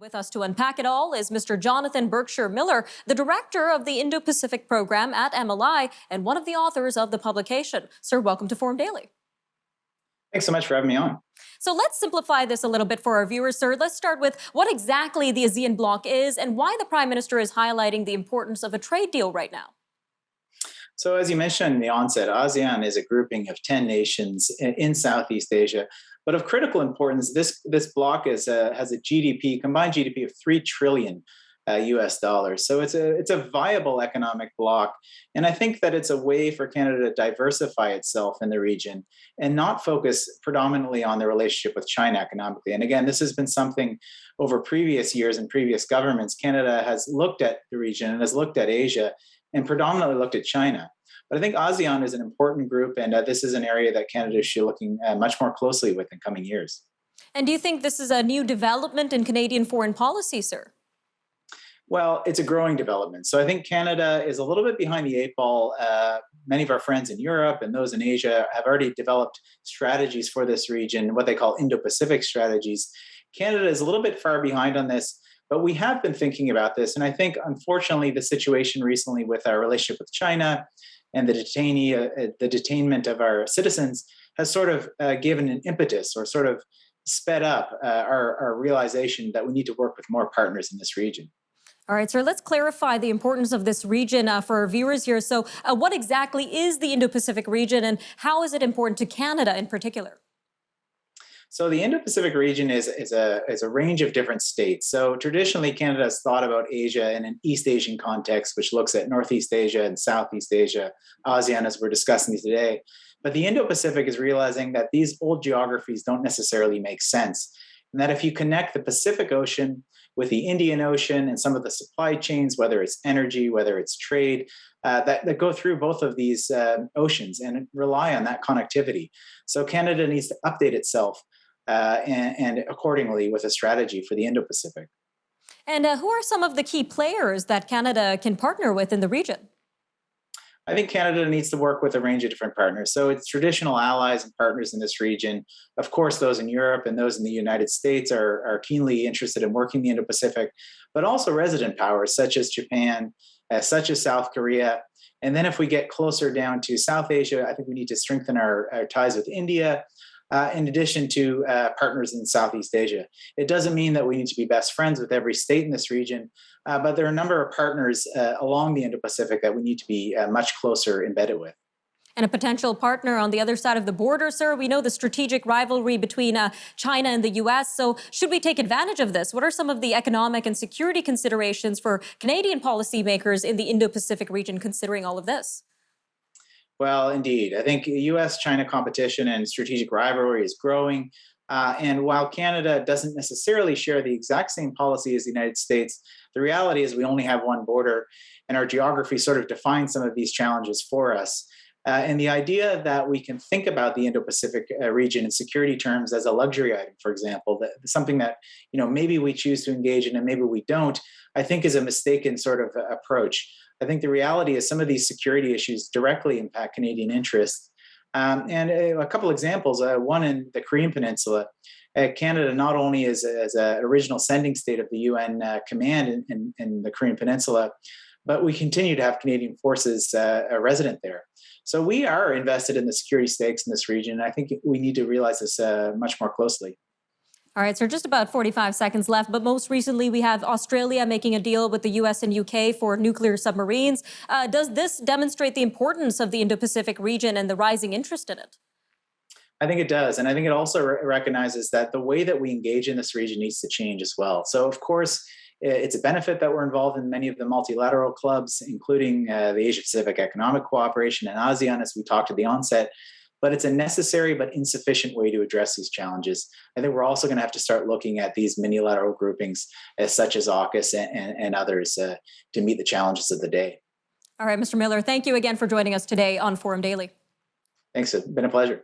With us to unpack it all is Mr. Jonathan Berkshire Miller, the director of the Indo-Pacific program at MLI and one of the authors of the publication. Sir, welcome to Forum Daily. Thanks so much for having me on. So let's simplify this a little bit for our viewers, sir. Let's start with what exactly the ASEAN bloc is and why the Prime Minister is highlighting the importance of a trade deal right now. So as you mentioned in the onset, ASEAN is a grouping of 10 nations in Southeast Asia. But of critical importance, this bloc has a combined GDP of $3 trillion US dollars. So it's a viable economic bloc. And I think that it's a way for Canada to diversify itself in the region and not focus predominantly on the relationship with China economically. And again, this has been something over previous years and previous governments. Canada has looked at the region and has looked at Asia and predominantly looked at China. But I think ASEAN is an important group, and this is an area that Canada should be looking much more closely with in coming years. And do you think this is a new development in Canadian foreign policy, sir? Well, it's a growing development. So I think Canada is a little bit behind the eight ball. Many of our friends in Europe and those in Asia have already developed strategies for this region, what they call Indo-Pacific strategies. Canada is a little bit far behind on this, but we have been thinking about this. And I think, unfortunately, the situation recently with our relationship with China and the detainment of our citizens has sort of given an impetus or sort of sped up our realization that we need to work with more partners in this region. All right, sir, let's clarify the importance of this region for our viewers here. So what exactly is the Indo-Pacific region and how is it important to Canada in particular? So the Indo-Pacific region is a range of different states. So traditionally, Canada has thought about Asia in an East Asian context, which looks at Northeast Asia and Southeast Asia, ASEAN, as we're discussing today. But the Indo-Pacific is realizing that these old geographies don't necessarily make sense, and that if you connect the Pacific Ocean with the Indian Ocean and some of the supply chains, whether it's energy, whether it's trade, that go through both of these oceans and rely on that connectivity. So Canada needs to update itself and accordingly with a strategy for the Indo-Pacific. And who are some of the key players that Canada can partner with in the region? I think Canada needs to work with a range of different partners. So it's traditional allies and partners in this region. Of course, those in Europe and those in the United States are keenly interested in working the Indo-Pacific, but also resident powers such as Japan, such as South Korea. And then if we get closer down to South Asia, I think we need to strengthen our ties with India, in addition to partners in Southeast Asia. It doesn't mean that we need to be best friends with every state in this region, but there are a number of partners along the Indo-Pacific that we need to be much closer embedded with. And a potential partner on the other side of the border, sir. We know the strategic rivalry between China and the U.S. So should we take advantage of this? What are some of the economic and security considerations for Canadian policymakers in the Indo-Pacific region considering all of this? Well, indeed. I think U.S.-China competition and strategic rivalry is growing. And while Canada doesn't necessarily share the exact same policy as the United States, the reality is we only have one border, and our geography sort of defines some of these challenges for us. And the idea that we can think about the Indo-Pacific region in security terms as a luxury item, for example, something that maybe we choose to engage in and maybe we don't, I think is a mistaken sort of approach. I think the reality is some of these security issues directly impact Canadian interests. And a couple examples, one in the Korean Peninsula, Canada not only is an original sending state of the UN command in the Korean Peninsula, but we continue to have Canadian forces resident there. So we are invested in the security stakes in this region. And I think we need to realize this much more closely. All right, so just about 45 seconds left, but most recently we have Australia making a deal with the US and UK for nuclear submarines. Does this demonstrate the importance of the Indo-Pacific region and the rising interest in it? I think it does. And I think it also recognizes that the way that we engage in this region needs to change as well. So, of course, it's a benefit that we're involved in many of the multilateral clubs, including the Asia-Pacific Economic Cooperation and ASEAN, as we talked at the onset. But it's a necessary but insufficient way to address these challenges. I think we're also going to have to start looking at these minilateral groupings such as AUKUS and others to meet the challenges of the day. All right, Mr. Miller, thank you again for joining us today on Forum Daily. Thanks. It's been a pleasure.